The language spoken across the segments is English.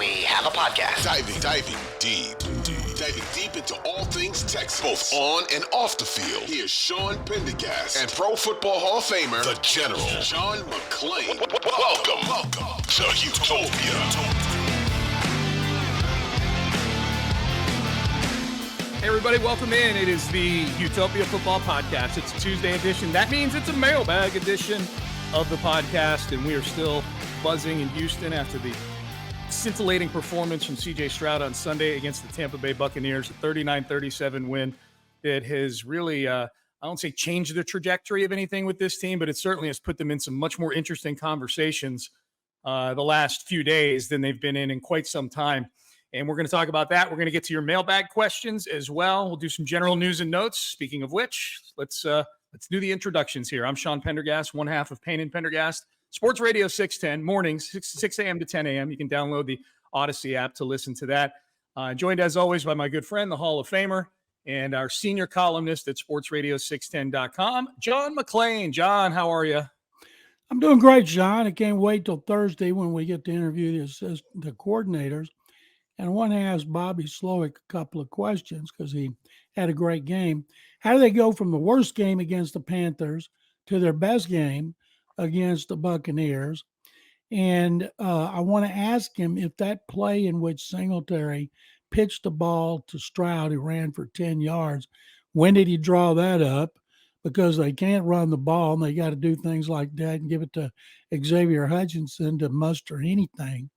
we have a podcast. Diving deep into all things Texans, both on and off the field. Here's Sean Pendergast and Pro Football Hall of Famer, the General, John McClain. Welcome to Houtopia. Hey everybody, welcome in. It is the Houtopia Football Podcast. It's a Tuesday edition. That means it's a mailbag edition of the podcast, and we are still buzzing in Houston after the scintillating performance from CJ Stroud on Sunday against the Tampa Bay Buccaneers, a 39-37 win that has really, I don't say changed the trajectory of anything with this team, but it certainly has put them in some much more interesting conversations the last few days than they've been in quite some time. And we're going to talk about that. We're going to get to your mailbag questions as well. We'll do some general news and notes. Speaking of which, let's do the introductions here. I'm Sean Pendergast, one half of Payne and Pendergast, Sports Radio 610, mornings, 6 a.m. to 10 a.m. You can download the Audacy app to listen to that. Joined, as always, by my good friend, the Hall of Famer, and our senior columnist at sportsradio610.com, John McClain. John, how are you? I'm doing great, John. I can't wait till Thursday when we get to interview the coordinators. And I want to ask Bobby Slowick a couple of questions because he had a great game. How do they go from the worst game against the Panthers to their best game against the Buccaneers? And I want to ask him if that play in which Singletary pitched the ball to Stroud, who ran for 10 yards, when did he draw that up? Because they can't run the ball and they got to do things like that and give it to Xavier Hutchinson to muster anything.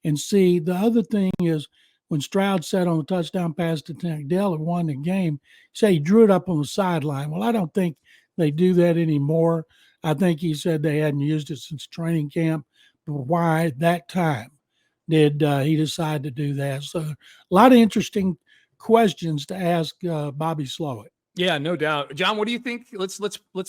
And see, the other thing is when Stroud sat on the touchdown pass to Tank Dell and won the game, say he drew it up on the sideline. Well, I don't think they do that anymore. I think he said they hadn't used it since training camp. But why at that time did he decide to do that? So a lot of interesting questions to ask Bobby Slowick. Yeah, no doubt. John, what do you think? Let's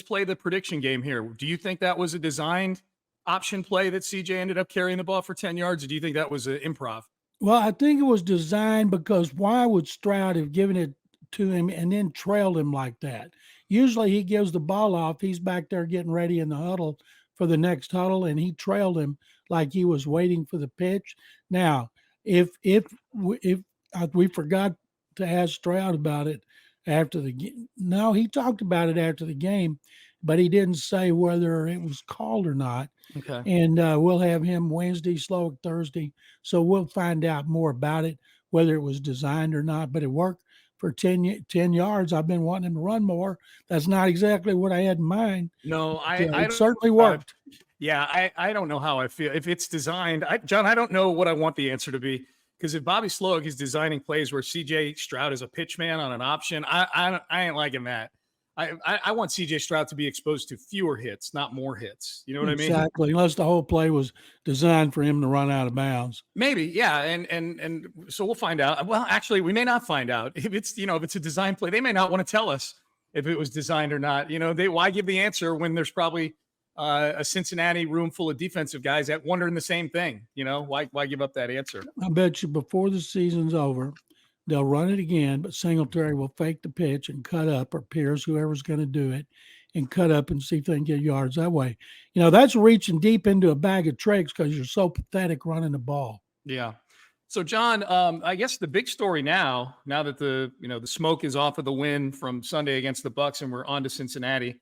play the prediction game here. Do you think that was a designed option play that CJ ended up carrying the ball for 10 yards, or do you think that was an improv? Well, I think it was designed because why would Stroud have given it to him and then trailed him like that? Usually he gives the ball off. He's back there getting ready in the huddle for the next huddle, and he trailed him like he was waiting for the pitch. Now, if we forgot to ask Stroud about it after the game. No, he talked about it after the game, but he didn't say whether it was called or not. Okay. And we'll have him Wednesday, Slowick Thursday. So we'll find out more about it, whether it was designed or not. But it worked for 10 yards. I've been wanting him to run more. That's not exactly what I had in mind. No, it certainly worked. Yeah, I don't know how I feel. If it's designed, John, I don't know what I want the answer to be. Because if Bobby Slowick is designing plays where CJ Stroud is a pitch man on an option, I ain't liking that. I want CJ Stroud to be exposed to fewer hits, not more hits. You know what I mean? Exactly. Unless the whole play was designed for him to run out of bounds. Maybe, yeah. And so we'll find out. Well, actually, we may not find out if it's a design play. They may not want to tell us if it was designed or not. Why give the answer when there's probably a Cincinnati room full of defensive guys that wondering the same thing? Why give up that answer? I bet you before the season's over, they'll run it again, but Singletary will fake the pitch and cut up, or Pierce, whoever's going to do it, and cut up and see if they can get yards that way. That's reaching deep into a bag of tricks because you're so pathetic running the ball. Yeah. So, John, I guess the big story now that the smoke is off of the win from Sunday against the Bucs and we're on to Cincinnati,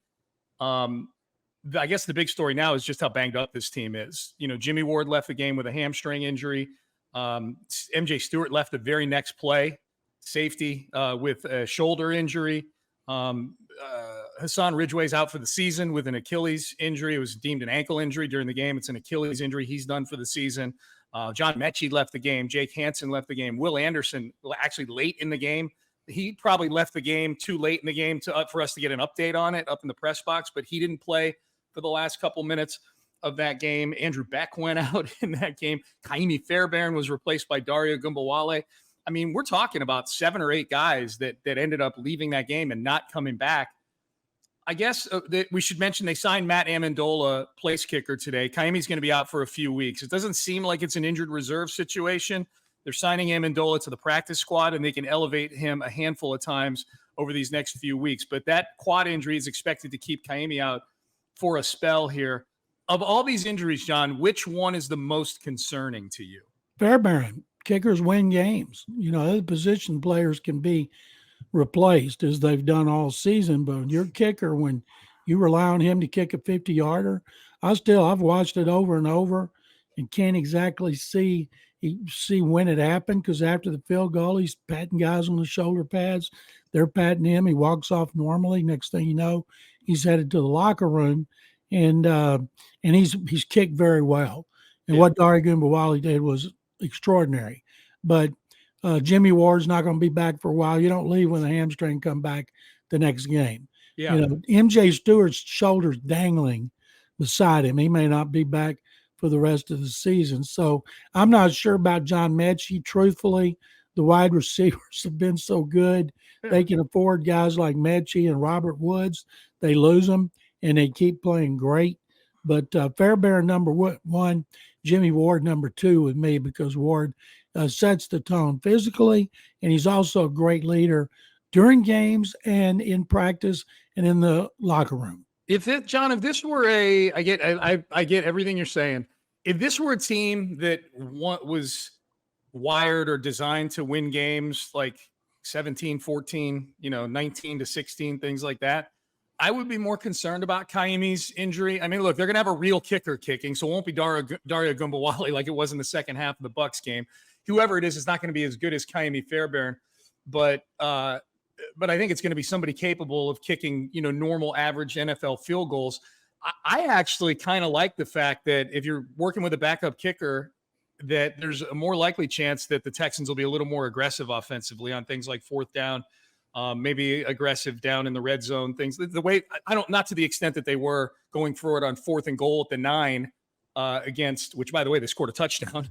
I guess the big story now is just how banged up this team is. Jimmy Ward left the game with a hamstring injury. MJ Stewart left the very next play, safety with a shoulder injury. Hassan Ridgeway's out for the season with an Achilles injury. It was deemed an ankle injury during the game. It's an Achilles injury. He's done for the season. John Mechie left the game. Jake Hansen left the game. Will Anderson, actually late in the game. He probably left the game too late in the game for us to get an update on it up in the press box, but he didn't play for the last couple minutes of that game. Andrew Beck went out in that game. Kaimi Fairbairn was replaced by Dario Gumbawale. I mean, we're talking about 7 or 8 guys that ended up leaving that game and not coming back. I guess that we should mention they signed Matt Amendola, place kicker, today. Kaimi's going to be out for a few weeks. It doesn't seem like it's an injured reserve situation. They're signing Amendola to the practice squad, and they can elevate him a handful of times over these next few weeks. But that quad injury is expected to keep Kaimi out for a spell here. Of all these injuries, John, which one is the most concerning to you? Fairbairn. kickers win games. Other position players can be replaced as they've done all season, but your kicker, when you rely on him to kick a 50-yarder, I've watched it over and over and can't exactly see when it happened, because after the field goal, he's patting guys on the shoulder pads. They're patting him. He walks off normally. Next thing you know, he's headed to the locker room, and he's kicked very well. And what Dari Gumbawali did was extraordinary. But Jimmy Ward's not going to be back for a while. You don't leave when the hamstring come back the next game. Yeah. MJ Stewart's shoulder's dangling beside him. He may not be back for the rest of the season. So I'm not sure about John Mechie. Truthfully, the wide receivers have been so good. They can afford guys like Mechie and Robert Woods. They lose them, and they keep playing great. But Fairbairn number one, Jimmy Ward number two with me, because Ward sets the tone physically, and he's also a great leader during games and in practice and in the locker room. If this were I get everything you're saying. If this were a team that was wired or designed to win games like 17-14, 19-16, things like that, I would be more concerned about Kaimi's injury. I mean, look, they're going to have a real kicker kicking, so it won't be Dario Gumbawali like it was in the second half of the Bucs game. Whoever it is not going to be as good as Kaimi Fairbairn, but I think it's going to be somebody capable of kicking, normal average NFL field goals. I actually kind of like the fact that if you're working with a backup kicker, that there's a more likely chance that the Texans will be a little more aggressive offensively on things like fourth down, maybe aggressive down in the red zone, things the way not to the extent that they were going forward on 4th and goal at the 9 against, which by the way, they scored a touchdown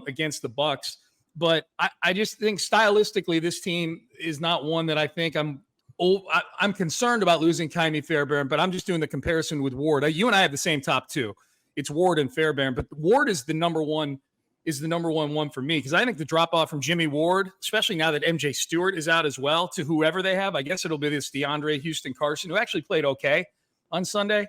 against the Bucs. But I just think stylistically, this team is not one that I think I'm concerned about losing Kaimi Fairbairn, but I'm just doing the comparison with Ward. You and I have the same top two. It's Ward and Fairbairn, but Ward is the number one one for me, because I think the drop off from Jimmy Ward, especially now that MJ Stewart is out as well, to whoever they have, I guess it'll be this DeAndre Houston Carson, who actually played okay on Sunday.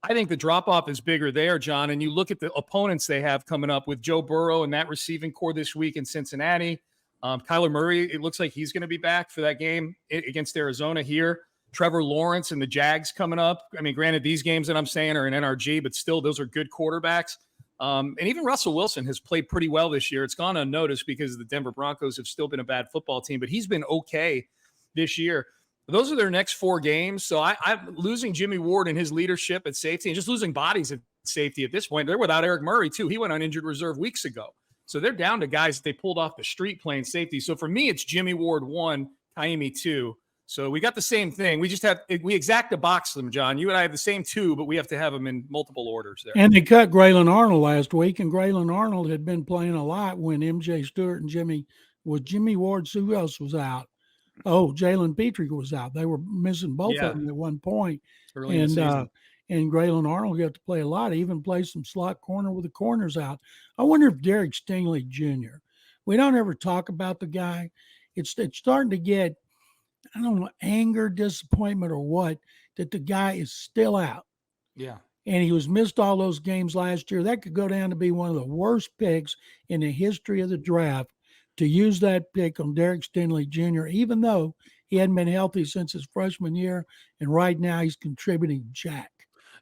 I think the drop-off is bigger there, John, and you look at the opponents they have coming up with Joe Burrow and that receiving core this week in Cincinnati. Kyler Murray, it looks like he's going to be back for that game against Arizona here. Trevor Lawrence and the Jags coming up. I mean, granted, these games that I'm saying are in NRG, but still, those are good quarterbacks. And even Russell Wilson has played pretty well this year. It's gone unnoticed because the Denver Broncos have still been a bad football team, but he's been okay this year. Those are their next 4 games. So I'm losing Jimmy Ward and his leadership at safety, and just losing bodies at safety at this point. They're without Eric Murray, too. He went on injured reserve weeks ago. So they're down to guys that they pulled off the street playing safety. So for me, it's Jimmy Ward 1, Kaimi 2. So we got the same thing. We exact a box them, John. You and I have the same 2, but we have to have them in multiple orders there. And they cut Graylin Arnold last week, and Graylin Arnold had been playing a lot when MJ Stewart and Jimmy Ward. Who else was out? Oh, Jalen Petrie was out. They were missing both of them at one point. Early in the season. And Graylin Arnold got to play a lot. He even played some slot corner with the corners out. I wonder if Derek Stingley Jr., we don't ever talk about the guy. It's starting to get, I don't know, anger, disappointment, or what, that the guy is still out. Yeah. And he was missed all those games last year. That could go down to be one of the worst picks in the history of the draft, to use that pick on Derek Stingley Jr., even though he hadn't been healthy since his freshman year, and right now he's contributing jack.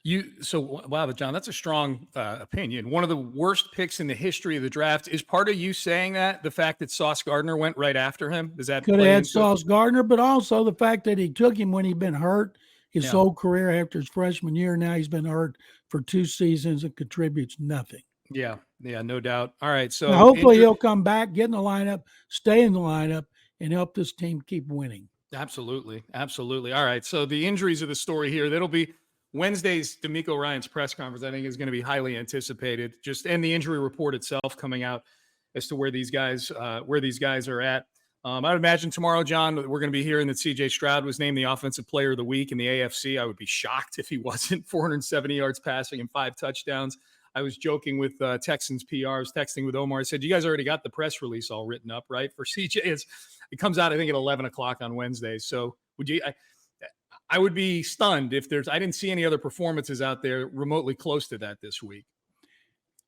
Wow, John, that's a strong opinion. One of the worst picks in the history of the draft. Is part of you saying that the fact that Sauce Gardner went right after him? Does that could have had Sauce Gardner, but also the fact that he took him when he'd been hurt his whole career after his freshman year. Now he's been hurt for 2 seasons and contributes nothing. Yeah, no doubt. All right, so now hopefully he'll come back, get in the lineup, stay in the lineup, and help this team keep winning. Absolutely. All right, so the injuries are the story here. That'll be Wednesday's D'Amico Ryan's press conference. I think is going to be highly anticipated. And the injury report itself coming out as to where these guys are at. I would imagine tomorrow, John, we're going to be hearing that CJ Stroud was named the Offensive Player of the Week in the AFC. I would be shocked if he wasn't. 470 yards passing and 5 touchdowns. I was joking with Texans PR. I was texting with Omar. I said, you guys already got the press release all written up, right? For CJ, it comes out, I think, at 11 o'clock on Wednesday. So I would be stunned if I didn't see any other performances out there remotely close to that this week.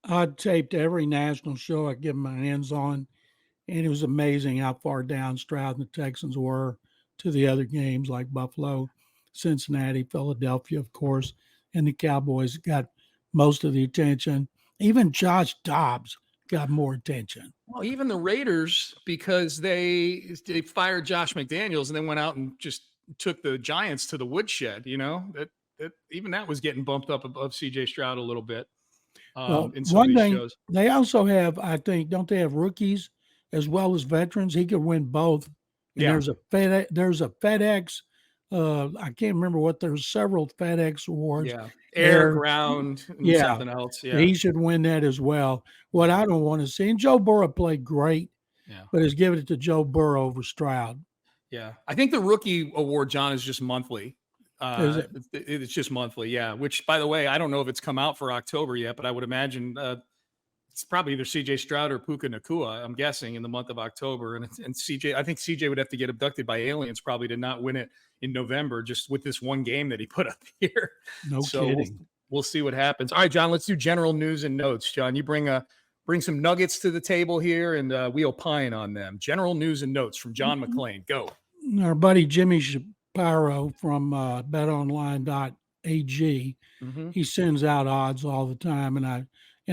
I taped every national show I get my hands on, and it was amazing how far down Stroud and the Texans were to the other games like Buffalo, Cincinnati, Philadelphia, of course, and the Cowboys got most of the attention. Even Josh Dobbs got more attention. Well, even the Raiders, because they fired Josh McDaniels and then went out and just took the Giants to the woodshed. That even that was getting bumped up above CJ Stroud a little bit Well, in some of one these thing shows. they also have, I think, don't they have rookies as well as veterans? He could win both. And Yeah. there's a FedEx. I can't remember what. There's several FedEx awards. Yeah, air, ground, and something else. Yeah, he should win that as well. What I don't want to see, and Joe Burrow played great, but has given it to Joe Burrow over Stroud. Yeah, I think the rookie award, John, is just monthly. Is it? It's just monthly, yeah. Which, by the way, I don't know if it's come out for October yet, but I would imagine it's probably either CJ Stroud or Puka Nacua. I'm guessing in the month of October, and CJ. I think CJ would have to get abducted by aliens probably to not win it in November, just with this one game that he put up here. No kidding. We'll see what happens. All right, John. Let's do general news and notes. John, you bring some nuggets to the table here, and we opine on them. General news and notes from John McClain. Go. Our buddy Jimmy Shapiro from betonline.ag, he sends out odds all the time, and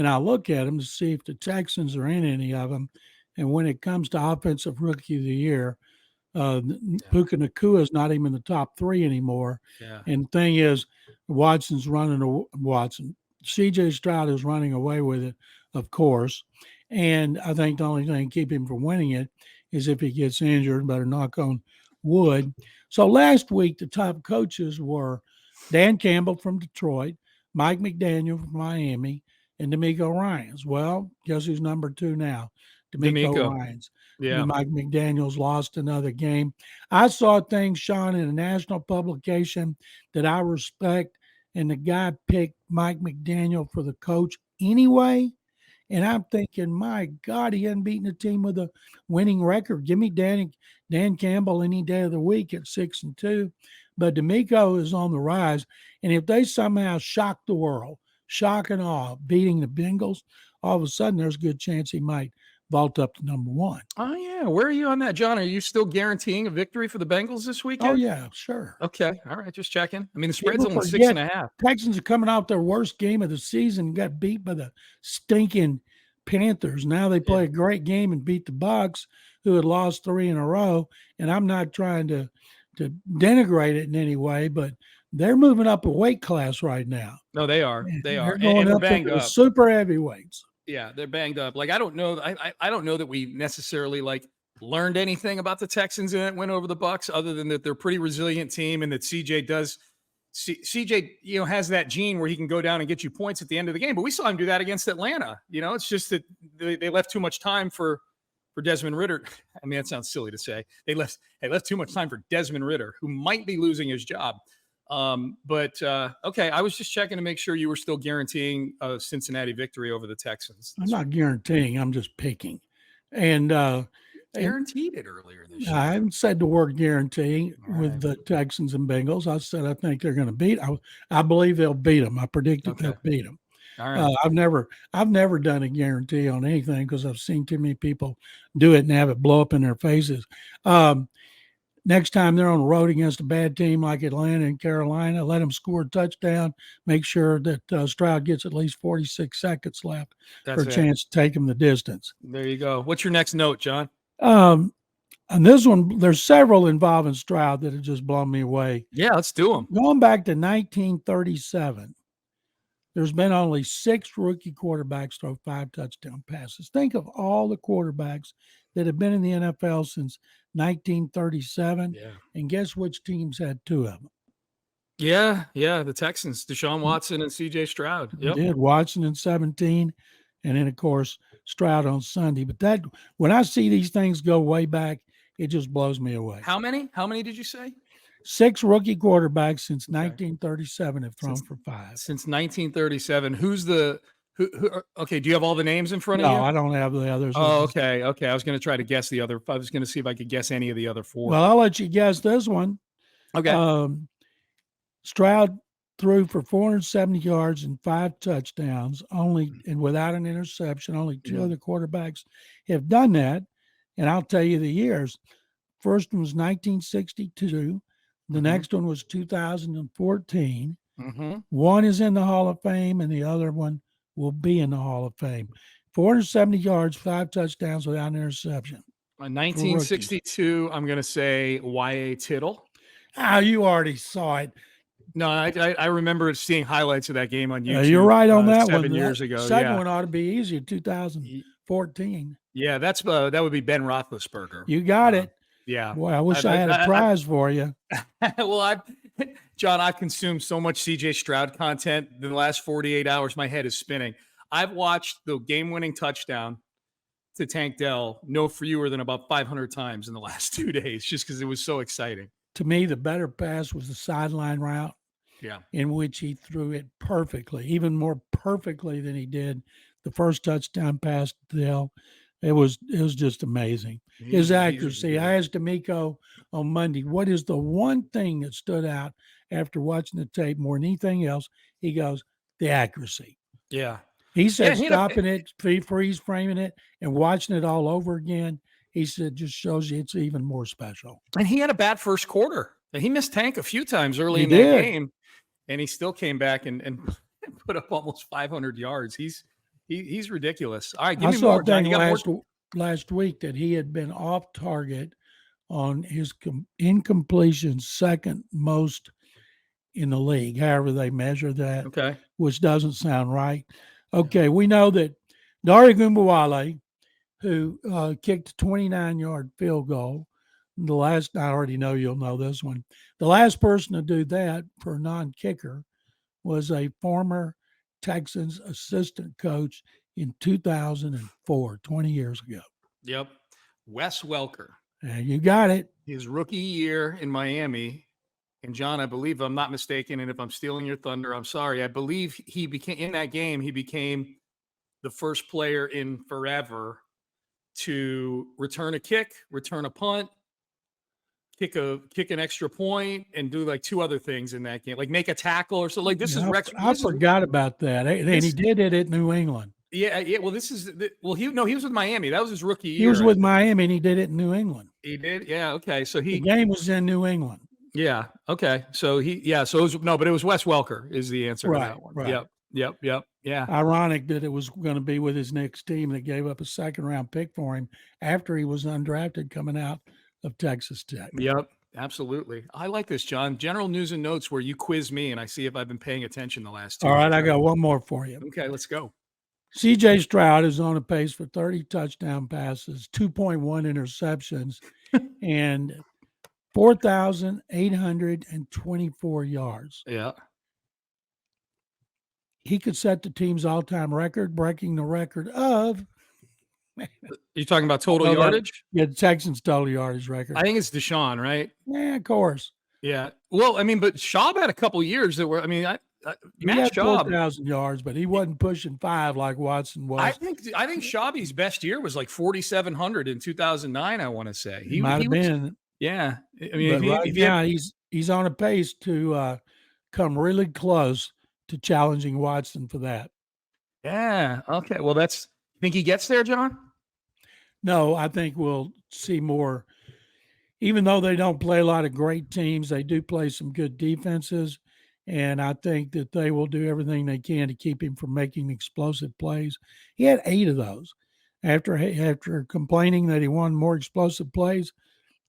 I look at them to see if the Texans are in any of them. And when it comes to offensive rookie of the year, Puka Nacua is not even in the top 3 anymore. Yeah. And the thing is, CJ Stroud is running away with it, of course. And I think the only thing keep him from winning it is if he gets injured. Better knock on wood. So last week, the top coaches were Dan Campbell from Detroit, Mike McDaniel from Miami, and DeMeco Ryans. Well, guess who's number 2 now? DeMeco Ryans. Yeah. Mike McDaniels lost another game. I saw things, Sean, in a national publication that I respect, and the guy picked Mike McDaniel for the coach anyway. And I'm thinking, my God, he hadn't beaten a team with a winning record. Give me Dan Campbell any day of the week at 6-2. But DeMeco is on the rise. And if they somehow shock the world, shock and awe, beating the Bengals, all of a sudden there's a good chance he might vault up to number 1. Oh, yeah. Where are you on that, John? Are you still guaranteeing a victory for the Bengals this weekend? Oh, yeah, sure. Okay. All right. Just checking. I mean, the spread's only 6.5. Texans are coming off their worst game of the season, got beat by the stinking Panthers. Now they play a great game and beat the Bucs, who had lost 3 in a row. And I'm not trying to denigrate it in any way, but they're moving up a weight class right now. No, they are. They are. They're going up banged up. Super heavyweights. Yeah, they're banged up. Like, I don't know. I don't know that we necessarily learned anything about the Texans in that win over the Bucs, other than that they're a pretty resilient team, and that CJ has that gene where he can go down and get you points at the end of the game. But we saw him do that against Atlanta. It's just that they left too much time for Desmond Ridder. I mean, that sounds silly to say. They left too much time for Desmond Ridder, who might be losing his job. Okay, I was just checking to make sure you were still guaranteeing a Cincinnati victory over the Texans. I'm not guaranteeing, I'm just picking. And guaranteed it earlier this year. I haven't said the word guarantee with the Texans and Bengals. I said I think they're going to beat. I believe they'll beat them. I predicted they'll beat them. All right. I've never done a guarantee on anything because I've seen too many people do it and have it blow up in their faces. Next time they're on the road against a bad team like Atlanta and Carolina, let them score a touchdown. Make sure that Stroud gets at least 46 seconds left for a chance to take him the distance. There you go. What's your next note, John? And this one, there's several involving Stroud that have just blown me away. Yeah, let's do them. Going back to 1937, there's been only 6 rookie quarterbacks throw 5 touchdown passes. Think of all the quarterbacks that have been in the NFL since 1937. Yeah. And guess which teams had 2 of them? Yeah, the Texans, Deshaun Watson and CJ Stroud. Yep. Did Watson in 17, and then, of course, Stroud on Sunday. But when I see these things go way back, it just blows me away. How many? How many did you say? 6 rookie quarterbacks since 1937 have thrown for 5. Since 1937. Who's the who? Okay, do you have all the names in front of you? No, I don't have the others. Oh, okay. I was going to try to guess the other. I was going to see if I could guess any of the other 4. Well, I'll let you guess this one. Okay. Stroud threw for 470 yards and 5 touchdowns, and without an interception. Only 2 other quarterbacks have done that. And I'll tell you the years. First one was 1962. The next one was 2014. One is in the Hall of Fame, and the other one will be in the Hall of Fame. 470 yards, 5 touchdowns without an interception. 1962, I'm going to say Y.A. Tittle. You already saw it. No, I remember seeing highlights of that game on YouTube. You're right on that 7 one. years ago. Second one ought to be easier, 2014. Yeah, that would be Ben Roethlisberger. You got it. Yeah. Boy, I wish I had a prize for you. Well, John, I've consumed so much CJ Stroud content in the last 48 hours. My head is spinning. I've watched the game-winning touchdown to Tank Dell no fewer than about 500 times in the last 2 days, just because it was so exciting. To me, the better pass was the sideline route. Yeah. In which he threw it perfectly, even more perfectly than he did the first touchdown pass to Dell. It was just amazing. His accuracy. I asked D'Amico on Monday, what is the one thing that stood out after watching the tape more than anything else? He goes, the accuracy. Yeah. He said stopping it, freeze framing it, and watching it all over again, he said, just shows you it's even more special. And he had a bad first quarter. And he missed Tank a few times early in that game. And he still came back and put up almost 500 yards. He's ridiculous. All right, give me more. John, last week that he had been off target on his incompletion, second most in the league, however they measure that. Okay. Which doesn't sound right. Okay, we know that Dare Ogunbowale, who kicked a 29-yard field goal, I already know you'll know this one. The last person to do that for a non-kicker was a former Texans assistant coach in 2004, 20 years ago. Yep. Wes Welker. You got it. His rookie year in Miami. And John, I believe I'm not mistaken. And if I'm stealing your thunder, I'm sorry. I believe he became the first player in forever to return a kick, return a punt, kick an extra point, and do like 2 other things in that game, like make a tackle or so. Like this is Rex. I forgot about that. And he did it at New England. Yeah. Well, he was with Miami. That was his rookie year. He was with Miami, and he did it in New England. He did. Yeah. Okay. So the game was in New England. Yeah. Okay. So but it was Wes Welker is the answer to that one. Right. Yep. Yeah. Ironic that it was going to be with his next team that gave up a 2nd-round pick for him after he was undrafted coming out of Texas Tech. Yep. Absolutely. I like this, John. General news and notes where you quiz me and I see if I've been paying attention the last 2 All right. I got one more for you. Okay. Let's go. CJ Stroud is on a pace for 30 touchdown passes, 2.1 interceptions, and 4,824 yards. Yeah. He could set the team's all-time record, breaking the record of. You're talking about total yardage? Yeah, the Texans' total yardage record. I think it's Deshaun, right? Yeah, of course. Yeah. Well, I mean, but Schaub had a couple years that were. I mean, Matt Schaub 4,000 yards, but he wasn't pushing 5 like Watson was. I think Schaub's best year was like 4,700 in 2009. I want to say he might have been. Yeah, I mean, he's on a pace to come really close to challenging Watson for that. Yeah. Okay. Well, you think he gets there, John? No, I think we'll see more. Even though they don't play a lot of great teams, they do play some good defenses. And I think that they will do everything they can to keep him from making explosive plays. He had 8 of those. After complaining that he wanted more explosive plays,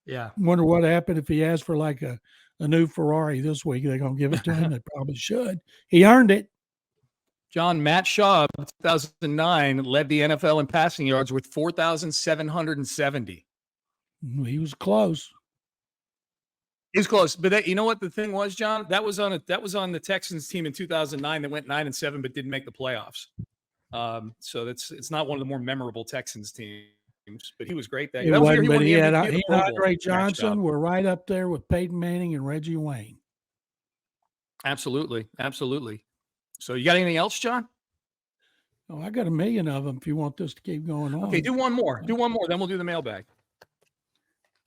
yeah. Wonder what happened if he asked for like a new Ferrari this week. They're going to give it to him. They probably should. He earned it. John, Matt Schaub, 2009, led the NFL in passing yards with 4,770. He was close. He was close, but you know what the thing was, John? That was on the Texans team in 2009 that went 9-7 but didn't make the playoffs. So it's not one of the more memorable Texans teams. But he was great that year. He and Andre Johnson were right up there with Peyton Manning and Reggie Wayne. Absolutely. So you got anything else, John? Oh, I got a million of them if you want this to keep going on. Okay, do one more. Then we'll do the mailbag.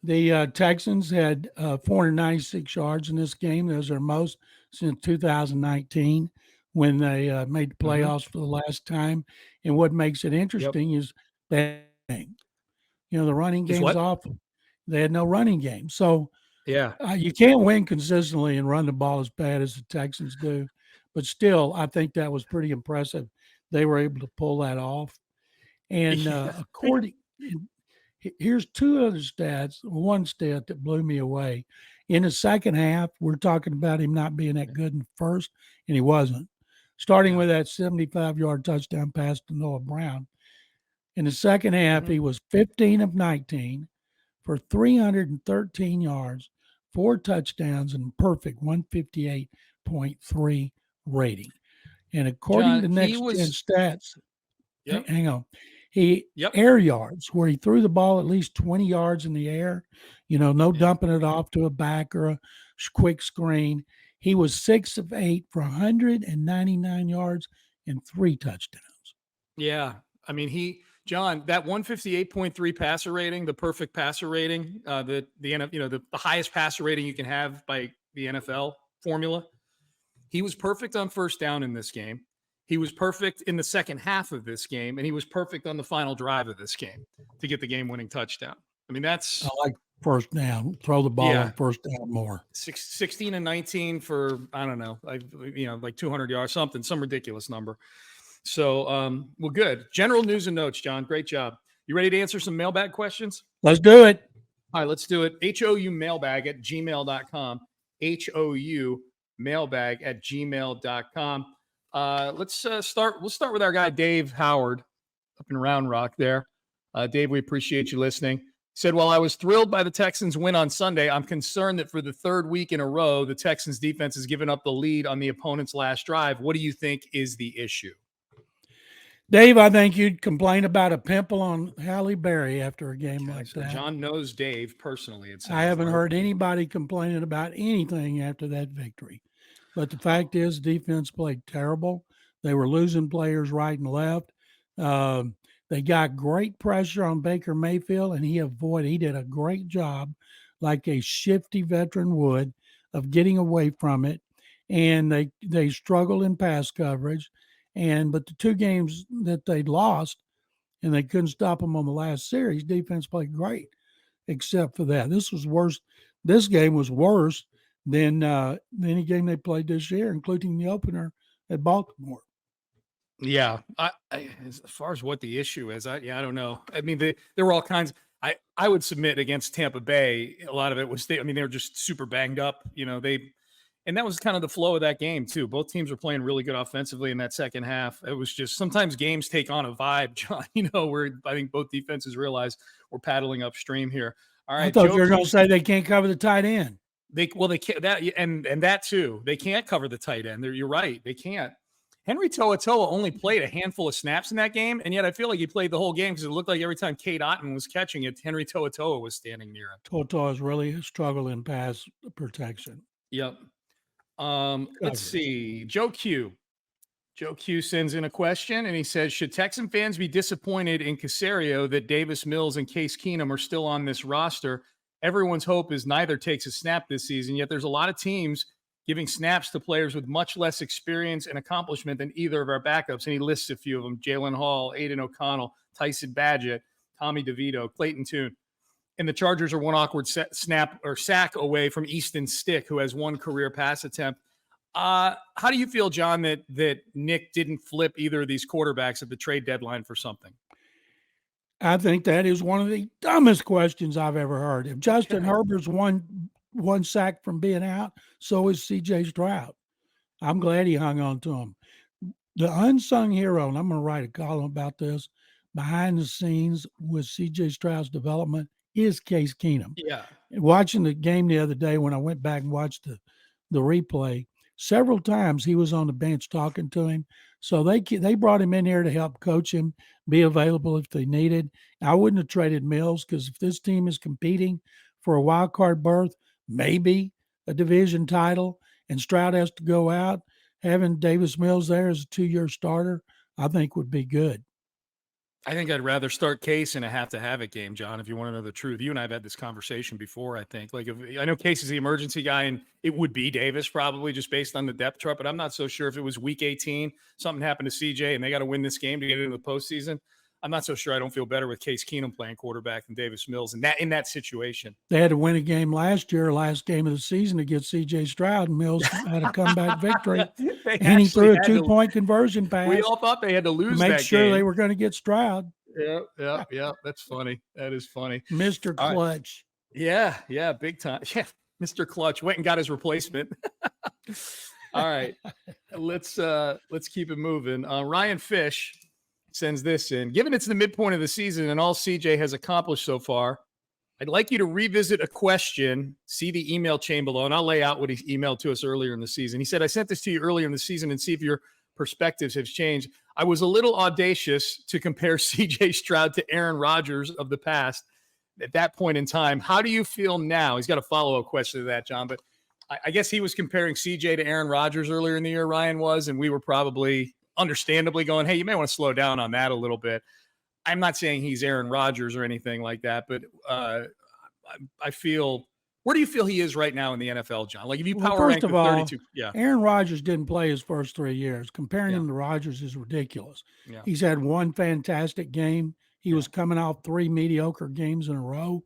The Texans had 496 yards in this game. Those are most since 2019 when they made the playoffs for the last time. And what makes it interesting is that, the running Is game's what? awful. They had no running game. So Yeah. you can't win consistently and run the ball as bad as the Texans do. But still, I think that was pretty impressive. They were able to pull that off. And here's two other stats. One stat that blew me away. In the second half, we're talking about him not being that good in first, and he wasn't. Starting with that 75-yard touchdown pass to Noah Brown. In the second half, he was 15 of 19 for 313 yards, 4 touchdowns, and perfect 158.3 rating. And according John, to Next Gen Stats, hang on, air yards, where he threw the ball at least 20 yards in the air, no dumping it off to a back or a quick screen. He was 6 of 8 for 199 yards and 3 touchdowns. Yeah. I mean, John, that 158.3 passer rating, the perfect passer rating, the highest passer rating you can have by the NFL formula. He was perfect on first down in this game. He was perfect in the second half of this game, and he was perfect on the final drive of this game to get the game-winning touchdown. I mean, that's... I like first down. Throw the ball on first down more. 16 and 19 for, I don't know, like 200 yards, some ridiculous number. So, well, good. General news and notes, John. Great job. You ready to answer some mailbag questions? Let's do it. All right, let's do it. HOUmailbag@gmail.com. HOUmailbag@gmail.com. Let's start with our guy, Dave Howard, up in Round Rock there. Dave, we appreciate you listening. He said, while I was thrilled by the Texans' win on Sunday, I'm concerned that for the third week in a row, the Texans' defense has given up the lead on the opponent's last drive. What do you think is the issue? Dave, I think you'd complain about a pimple on Halle Berry after a game like that. John knows Dave personally. I haven't heard anybody complaining about anything after that victory. But the fact is, defense played terrible. They were losing players right and left. They got great pressure on Baker Mayfield, and he did a great job, like a shifty veteran would, of getting away from it. And they struggled in pass coverage. But the 2 games that they'd lost, and they couldn't stop them on the last series, defense played great, except for that. This was worse. This game was worse than any game they played this year, including the opener at Baltimore. Yeah, as far as what the issue is, I don't know. I mean, there were all kinds. I would submit against Tampa Bay, a lot of it was they were just super banged up. And that was kind of the flow of that game too. Both teams were playing really good offensively in that second half. It was just sometimes games take on a vibe, John. Where I think both defenses realize we're paddling upstream here. All right, I thought you were going to say they can't cover the tight end. They can't and that too. They can't cover the tight end. You're right. They can't. Henry To'oTo'o only played a handful of snaps in that game, and yet I feel like he played the whole game because it looked like every time Kate Otten was catching it, Henry To'oTo'o was standing near him. To'oTo'o is really struggling in pass protection. Yep. Let's see. Joe Q sends in a question, and he says, should Texan fans be disappointed in Caserio that Davis Mills and Case Keenum are still on this roster? Everyone's hope is neither takes a snap this season, yet there's a lot of teams giving snaps to players with much less experience and accomplishment than either of our backups. And he lists a few of them: Jalen Hall, Aiden O'Connell, Tyson Badgett, Tommy DeVito, Clayton Tune. And the Chargers are one awkward snap or sack away from Easton Stick, who has 1 career pass attempt. How do you feel, John, that Nick didn't flip either of these quarterbacks at the trade deadline for something? I think that is one of the dumbest questions I've ever heard. If Justin Herbert's one sack from being out, so is CJ Stroud. I'm glad he hung on to him. The unsung hero, and I'm going to write a column about this, behind the scenes with CJ Stroud's development is Case Keenum. Yeah. Watching the game the other day, when I went back and watched the replay, several times he was on the bench talking to him. So they brought him in here to help coach him, be available if they needed. I wouldn't have traded Mills, because if this team is competing for a wild card berth, maybe a division title, and Stroud has to go out, having Davis Mills there as a 2-year starter, I think would be good. I think I'd rather start Case in a have-to-have-it game, John, if you want to know the truth. You and I have had this conversation before, I think. Like, I know Case is the emergency guy, and it would be Davis probably just based on the depth chart, but I'm not so sure if it was week 18, something happened to CJ, and they got to win this game to get into the postseason. I'm not so sure I don't feel better with Case Keenum playing quarterback than Davis Mills in that situation. They had to win a game last game of the season against CJ Stroud, and Mills had a comeback victory. And he threw a 2-point conversion pass. We all thought they had to lose to make that sure game. They were going to get Stroud. Yeah. That's funny. That is funny. Mr. Clutch. Right. Yeah, big time. Yeah, Mr. Clutch went and got his replacement. All right, let's keep it moving. Ryan Fish sends this in. Given it's the midpoint of the season and all CJ has accomplished so far, I'd like you to revisit a question. See the email chain below, and I'll lay out what he emailed to us earlier in the season. He said, I sent this to you earlier in the season and see if your perspectives have changed. I was a little audacious to compare CJ Stroud to Aaron Rodgers of the past at that point in time. How do you feel now? He's got a follow-up question to that, John, but I guess he was comparing CJ to Aaron Rodgers earlier in the year, Ryan was, and we were probably understandably going, hey, you may want to slow down on that a little bit. I'm not saying he's Aaron Rodgers or anything like that, but I feel, where do you feel he is right now in the NFL, John? Like if you power rank the 32, Aaron Rodgers didn't play his first 3 years. Comparing him to Rodgers is ridiculous. Yeah. He's had one fantastic game. He was coming off 3 mediocre games in a row.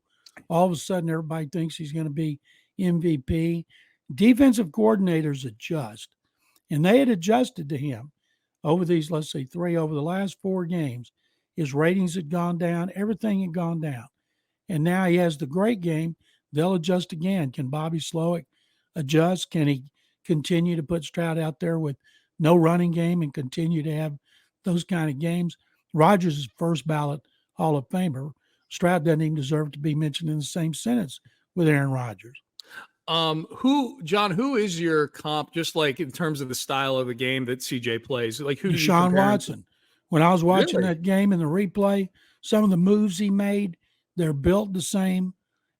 All of a sudden, everybody thinks he's going to be MVP. Defensive coordinators adjust, and they had adjusted to him over these, let's say, over the last 4 games. His ratings had gone down. Everything had gone down. And now he has the great game. They'll adjust again. Can Bobby Slowick adjust? Can he continue to put Stroud out there with no running game and continue to have those kind of games? Rodgers is first ballot Hall of Famer. Stroud doesn't even deserve to be mentioned in the same sentence with Aaron Rodgers. Who is your comp, just like in terms of the style of the game that CJ plays? Like who? Deshaun Watson. When I was watching that game in the replay, some of the moves he made, they're built the same,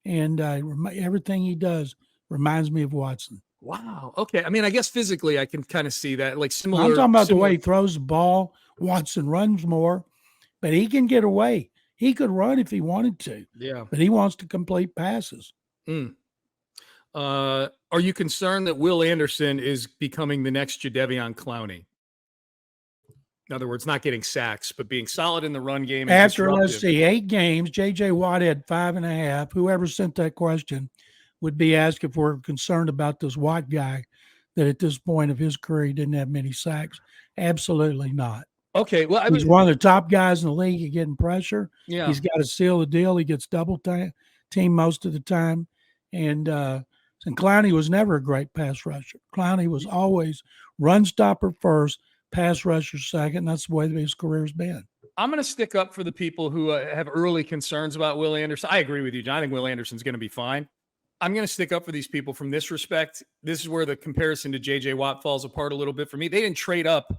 and everything he does reminds me of Watson. Wow. Okay. I mean, I guess physically I can kind of see that, like similar. I'm talking about the way he throws the ball. Watson runs more, but he can get away. He could run if he wanted to. Yeah. But he wants to complete passes. Are you concerned that Will Anderson is becoming the next Jadeveon Clowney? In other words, not getting sacks, but being solid in the run game. After, let's see, 8 games, J.J. Watt had 5.5. Whoever sent that question would be asked if we're concerned about this Watt guy, that at this point of his career, he didn't have many sacks. Absolutely not. Okay. Well, he's one of the top guys in the league at getting pressure. Yeah. He's got to seal the deal. He gets double team most of the time. And Clowney was never a great pass rusher. Clowney was always run stopper first, pass rusher second. That's the way his career's been. I'm going to stick up for the people who have early concerns about Will Anderson. I agree with you, John. I think Will Anderson's going to be fine. I'm going to stick up for these people from this respect. This is where the comparison to J.J. Watt falls apart a little bit for me. They didn't trade up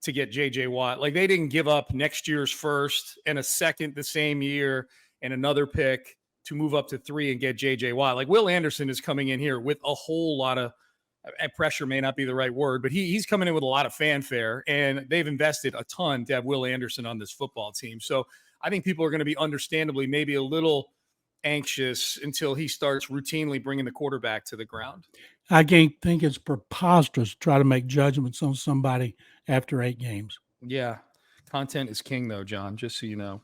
to get J.J. Watt. Like, they didn't give up next year's first and a second the same year and another pick to move up to 3 and get J.J. Watt. Like, Will Anderson is coming in here with a whole lot of pressure, may not be the right word, but he's coming in with a lot of fanfare, and they've invested a ton to have Will Anderson on this football team. So I think people are going to be understandably maybe a little anxious until he starts routinely bringing the quarterback to the ground. I think it's preposterous to try to make judgments on somebody after 8 games. Yeah. Content is king, though, John, just so you know.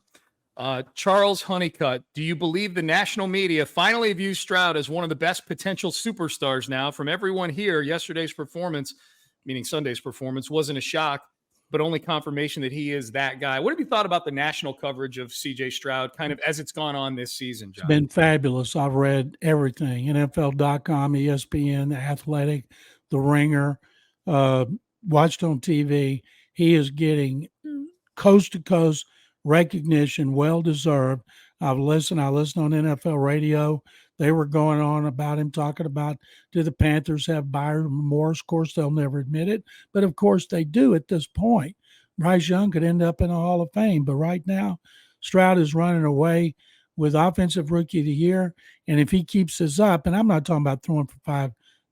Charles Honeycutt, do you believe the national media finally views Stroud as one of the best potential superstars now? From everyone here, yesterday's performance, meaning Sunday's performance, wasn't a shock, but only confirmation that he is that guy. What have you thought about the national coverage of CJ Stroud kind of as it's gone on this season, John? It's been fabulous. I've read everything, NFL.com, ESPN, The Athletic, The Ringer, watched on TV. He is getting coast-to-coast recognition, well-deserved. I listened on NFL radio. They were going on about him, talking about, do the Panthers have buyer's remorse? Of course, they'll never admit it, but of course they do at this point. Bryce Young could end up in the Hall of Fame, but right now, Stroud is running away with Offensive Rookie of the Year, and if he keeps this up, and I'm not talking about throwing for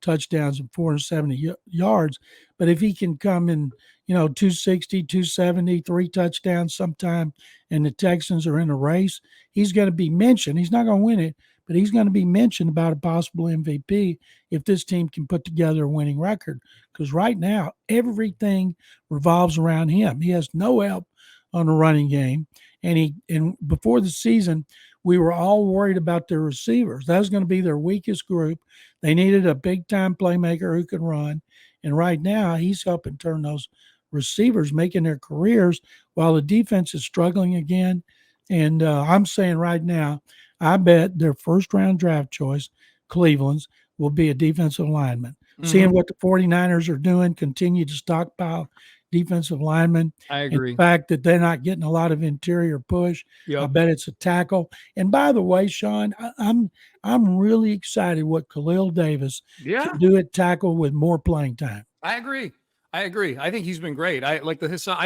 touchdowns and 470 yards. But if he can come in, 260, 270, 3 touchdowns sometime, and the Texans are in a race, he's going to be mentioned. He's not going to win it, but he's going to be mentioned about a possible MVP if this team can put together a winning record. Because right now, everything revolves around him. He has no help on the running game. And before the season, we were all worried about their receivers. That was going to be their weakest group. They needed a big-time playmaker who can run. And right now, he's helping turn those receivers, making their careers while the defense is struggling again. And I'm saying right now, I bet their first-round draft choice, Cleveland's, will be a defensive lineman. Mm-hmm. Seeing what the 49ers are doing, continue to stockpile defensive linemen. I agree. In fact, that they're not getting a lot of interior push. Yep. I bet it's a tackle. And by the way, Sean, I'm really excited what Khalil Davis can do at tackle with more playing time. I agree. I think he's been great. I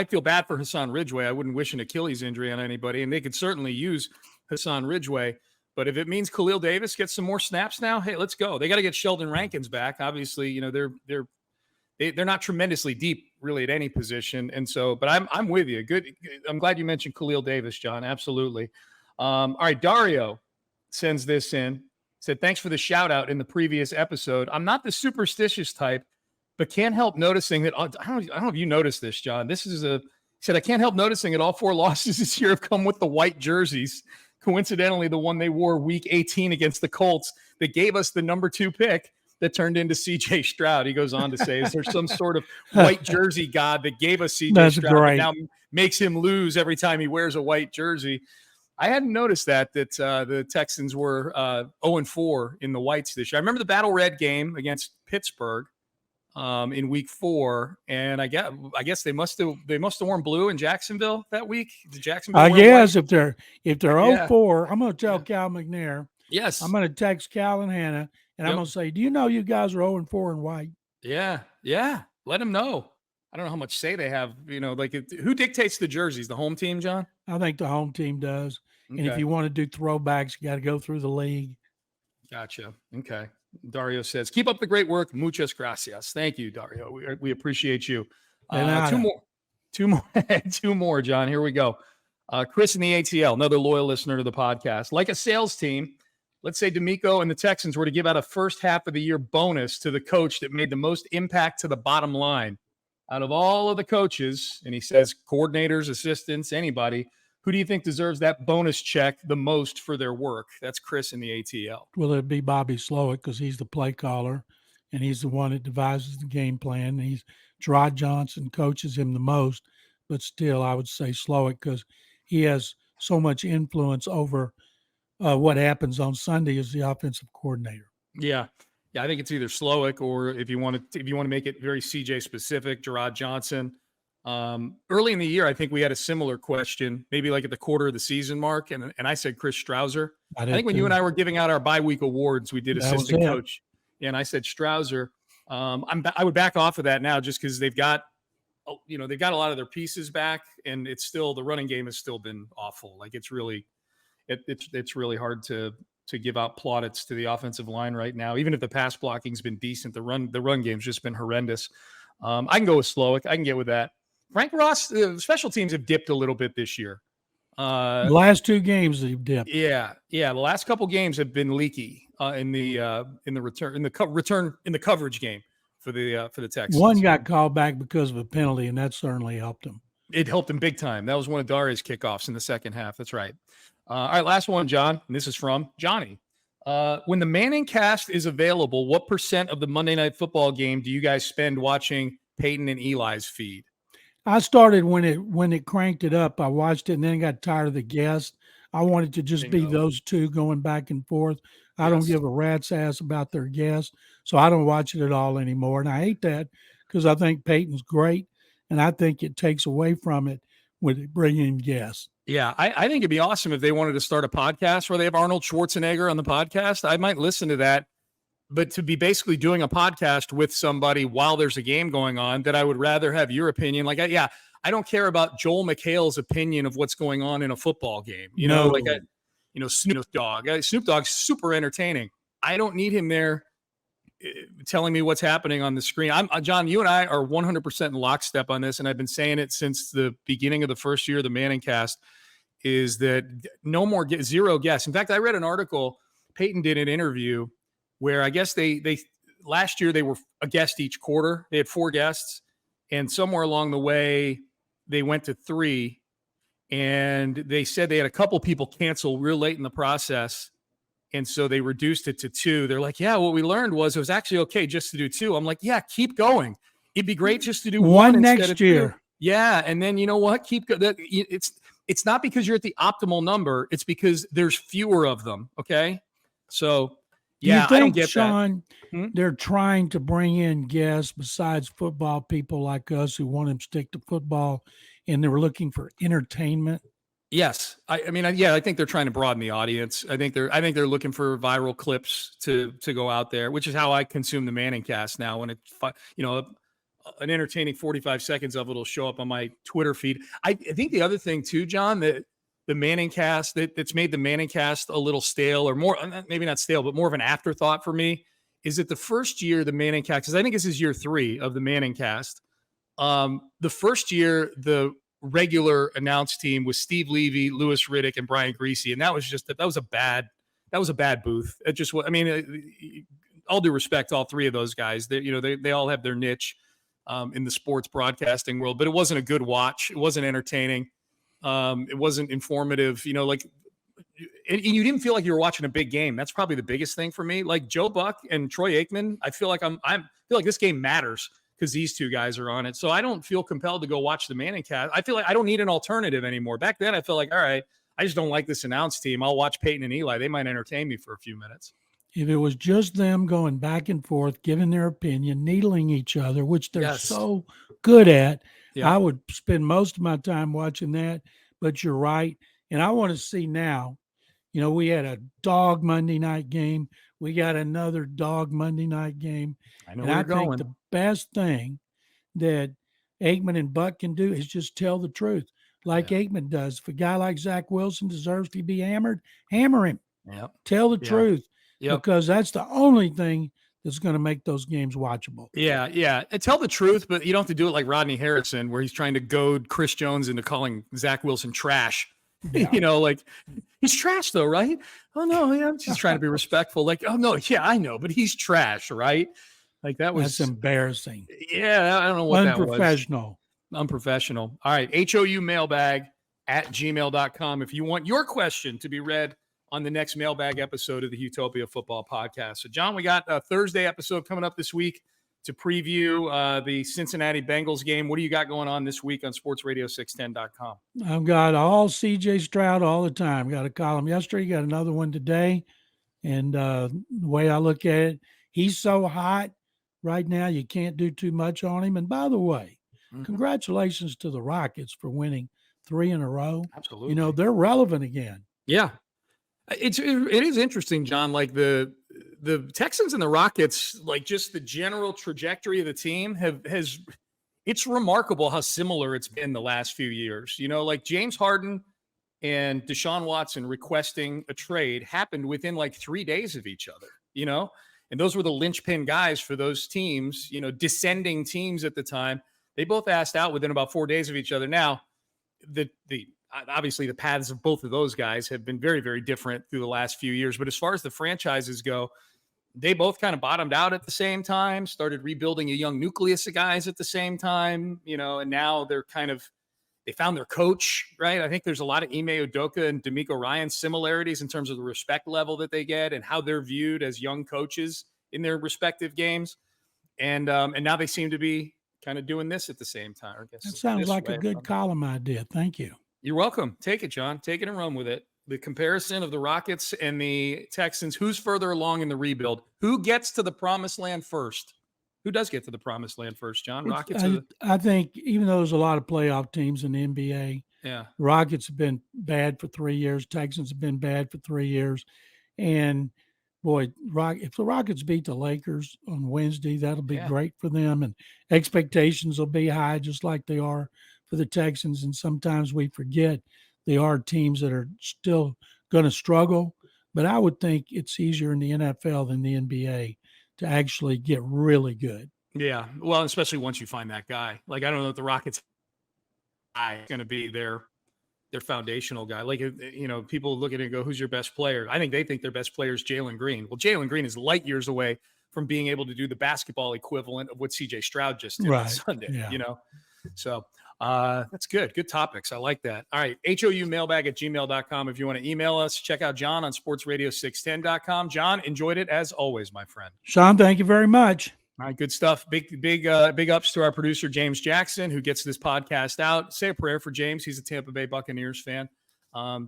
feel bad for Hassan Ridgeway. I wouldn't wish an Achilles injury on anybody, and they could certainly use Hassan Ridgeway. But if it means Khalil Davis gets some more snaps now, hey, let's go. They got to get Sheldon Rankins back. Obviously, they're not tremendously deep really at any position. And so, but I'm with you. Good. I'm glad you mentioned Khalil Davis, John. Absolutely. All right. Dario sends this in, said, thanks for the shout out in the previous episode. I'm not the superstitious type, but can't help noticing that, I don't know if you noticed this, John. He said, I can't help noticing that all 4 losses this year have come with the white jerseys. Coincidentally, the one they wore week 18 against the Colts that gave us the number 2 pick that turned into CJ Stroud. He goes on to say, is there some sort of white jersey god that gave us CJ Stroud and now makes him lose every time he wears a white jersey? I hadn't noticed that the Texans were 0-4 in the whites this year. I remember the Battle Red game against Pittsburgh in week 4, and I guess they must have worn blue in Jacksonville that week. Did Jacksonville? I guess white? if they're 0-4, I'm going to tell Cal McNair. Yes, I'm going to text Cal and Hannah, and I'm going to say, do you know you guys are 0-4 in white? Yeah. Let them know. I don't know how much say they have. Who dictates the jerseys? The home team, John? I think the home team does. Okay. And if you want to do throwbacks, you got to go through the league. Gotcha. Okay. Dario says, keep up the great work. Muchas gracias. Thank you, Dario. We appreciate you. Two more, John. Here we go. Chris in the ATL, another loyal listener to the podcast. Like a sales team, let's say D'Amico and the Texans were to give out a first half of the year bonus to the coach that made the most impact to the bottom line. Out of all of the coaches, and he says coordinators, assistants, anybody, who do you think deserves that bonus check the most for their work? That's Chris in the ATL. Well, it'd be Bobby Slowick because he's the play caller, and he's the one that devises the game plan. And Gerard Johnson coaches him the most, but still, I would say Slowick because he has so much influence over what happens on Sunday as the offensive coordinator. Yeah, I think it's either Slowick or if you want to make it very CJ specific, Gerard Johnson. Early in the year, I think we had a similar question, maybe like at the quarter of the season mark, and I said Chris Strouser. I think when you and I were giving out our bye-week awards, we did assistant coach, and I said Strouser. I would back off of that now just because they've got a lot of their pieces back, and it's still the running game has still been awful. Like it's really hard to give out plaudits to the offensive line right now. Even if the pass blocking's been decent, the run game's just been horrendous. I can go with Slowick. I can get with that. Frank Ross, special teams have dipped a little bit this year. The last 2 games they've dipped. Yeah. The last couple games have been leaky in the coverage game for the Texans. One got called back because of a penalty, and that certainly helped him. It helped him big time. That was one of Daria's kickoffs in the second half. That's right. All right, last one, John. And this is from Johnny. When the Manning cast is available, what % of the Monday Night Football game do you guys spend watching Peyton and Eli's feed? I started when it cranked it up. I watched it and then got tired of the guests. I wanted to just be those two going back and forth. I don't give a rat's ass about their guests, so I don't watch it at all anymore. And I hate that because I think Peyton's great, and I think it takes away from it with bringing in guests. Yeah, I think it'd be awesome if they wanted to start a podcast where they have Arnold Schwarzenegger on the podcast. I might listen to that. But to be basically doing a podcast with somebody while there's a game going on, that I would rather have your opinion. Like, I don't care about Joel McHale's opinion of what's going on in a football game. Snoop Dogg. Snoop Dogg's super entertaining. I don't need him there telling me what's happening on the screen. John, you and I are 100% in lockstep on this, and I've been saying it since the beginning of the first year of the Manning cast, is that no more zero guests. In fact, I read an article, Peyton did an interview where I guess they last year they were a guest each quarter. They had 4 guests, and somewhere along the way they went to 3, and they said they had a couple people cancel real late in the process. And so they reduced it to 2. They're like, yeah, what we learned was it was actually okay just to do 2. I'm like, yeah, keep going. It'd be great just to do one next year. 2. Yeah. And then you know what? It's not because you're at the optimal number. It's because there's fewer of them. Okay. So yeah, I don't get Sean, that. They're trying to bring in guests besides football people like us who want them to stick to football, and they're looking for entertainment. Yes. I think they're trying to broaden the audience. I think they're looking for viral clips to go out there, which is how I consume the Manning cast now. When an entertaining 45 seconds of it will show up on my Twitter feed. I think the other thing too, John, that the Manning cast that's made the Manning cast a little stale, or more, maybe not stale, but more of an afterthought for me, is that the first year the Manning cast, because I think this is year 3 of the Manning cast. The first year, the regular announced team was Steve Levy, Louis Riddick, and Brian Greasy, and that was a bad booth. It just, all due respect, all 3 of those guys, they all have their niche in the sports broadcasting world, but it wasn't a good watch. It wasn't entertaining. It wasn't informative. And you didn't feel like you were watching a big game. That's probably the biggest thing for me. Like Joe Buck and Troy Aikman, I feel like I feel like this game matters because these 2 guys are on it. So I don't feel compelled to go watch the Manning cast. I feel like I don't need an alternative anymore. Back then, I feel like, all right, I just don't like this announced team. I'll watch Peyton and Eli. They might entertain me for a few minutes. If it was just them going back and forth, giving their opinion, needling each other, which they're so good at, I would spend most of my time watching that. But you're right. And I want to see now, we had a dog Monday night game. We got another dog Monday night game. I think the best thing that Aikman and Buck can do is just tell the truth, like Aikman does. If a guy like Zach Wilson deserves to be hammered, hammer him. Yep. Tell the truth, because that's the only thing that's going to make those games watchable. Yeah. And tell the truth, but you don't have to do it like Rodney Harrison, where he's trying to goad Chris Jones into calling Zach Wilson trash. Yeah. Like, he's trash though, right? Oh no, yeah, I'm just trying to be respectful. Like, oh no, yeah, I know, but he's trash, right? Like that's embarrassing. Yeah, I don't know what that was. Unprofessional. All right, HOU Mailbag @gmail.com if you want your question to be read on the next mailbag episode of the Houtopia Football Podcast. So, John, we got a Thursday episode coming up this week to preview the Cincinnati Bengals game. What do you got going on this week on sportsradio610.com? I've got all CJ Stroud all the time. Got a column yesterday, got another one today. And the way I look at it, he's so hot right now, you can't do too much on him. And by the way, congratulations to the Rockets for winning 3 in a row. Absolutely. They're relevant again. Yeah. It is interesting, John, like the Texans and the Rockets, like just the general trajectory of the team it's remarkable how similar it's been the last few years. Like James Harden and Deshaun Watson requesting a trade happened within like 3 days of each other, and those were the linchpin guys for those teams, descending teams at the time. They both asked out within about 4 days of each other. Now, obviously the paths of both of those guys have been very, very different through the last few years. But as far as the franchises go, they both kind of bottomed out at the same time, started rebuilding a young nucleus of guys at the same time, and now they found their coach, right? I think there's a lot of Ime Udoka and D'Amico Ryan similarities in terms of the respect level that they get and how they're viewed as young coaches in their respective games. And now they seem to be kind of doing this at the same time. I guess that sounds like a good column idea. Thank you. You're welcome. Take it, John. Take it and run with it. The comparison of the Rockets and the Texans. Who's further along in the rebuild? Who gets to the promised land first? Who does get to the promised land first, John? Rockets? I think even though there's a lot of playoff teams in the NBA, Rockets have been bad for 3 years. Texans have been bad for 3 years. And, boy, if the Rockets beat the Lakers on Wednesday, that'll be great for them. And expectations will be high just like they are for the Texans. And sometimes we forget they are teams that are still going to struggle. But I would think it's easier in the NFL than the NBA to actually get really good. Yeah. Well, especially once you find that guy. Like, I don't know if the Rockets guy is going to be their foundational guy. Like, people look at it and go, who's your best player? I think they think their best player is Jalen Green. Well, Jalen Green is light years away from being able to do the basketball equivalent of what CJ Stroud just did on Sunday, So that's good. Good topics. I like that. All right. HOUmailbag@gmail.com. If you want to email us, check out John on sportsradio610.com. John, enjoyed it as always, my friend. Sean, thank you very much. All right, good stuff. Big ups to our producer, James Jackson, who gets this podcast out. Say a prayer for James. He's a Tampa Bay Buccaneers fan.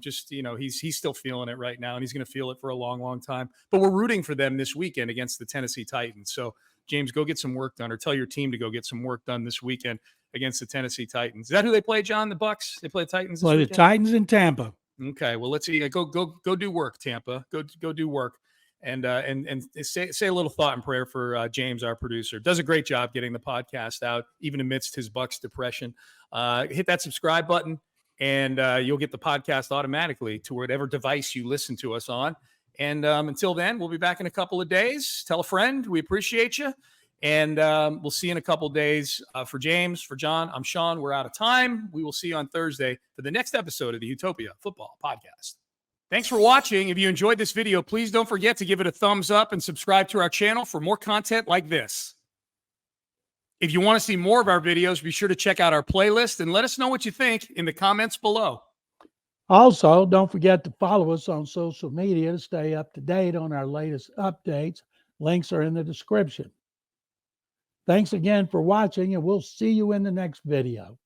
He's still feeling it right now, and he's going to feel it for a long, long time. But we're rooting for them this weekend against the Tennessee Titans. So, James, go get some work done, or tell your team to go get some work done this weekend against the Tennessee Titans. Is that who they play, John? The Bucs? They play the Titans this weekend? The Titans in Tampa. Okay, well, let's see. Go do work, Tampa. Go do work. And say a little thought and prayer for James, our producer. Does a great job getting the podcast out, even amidst his Bucs depression. Hit that subscribe button, and you'll get the podcast automatically to whatever device you listen to us on. And until then, we'll be back in a couple of days. Tell a friend. We appreciate you. And we'll see you in a couple of days. For James, for John, I'm Sean. We're out of time. We will see you on Thursday for the next episode of the Houtopia Football Podcast. Thanks for watching. If you enjoyed this video, please don't forget to give it a thumbs up and subscribe to our channel for more content like this. If you want to see more of our videos, be sure to check out our playlist and let us know what you think in the comments below. Also, don't forget to follow us on social media to stay up to date on our latest updates. Links are in the description. Thanks again for watching, and we'll see you in the next video.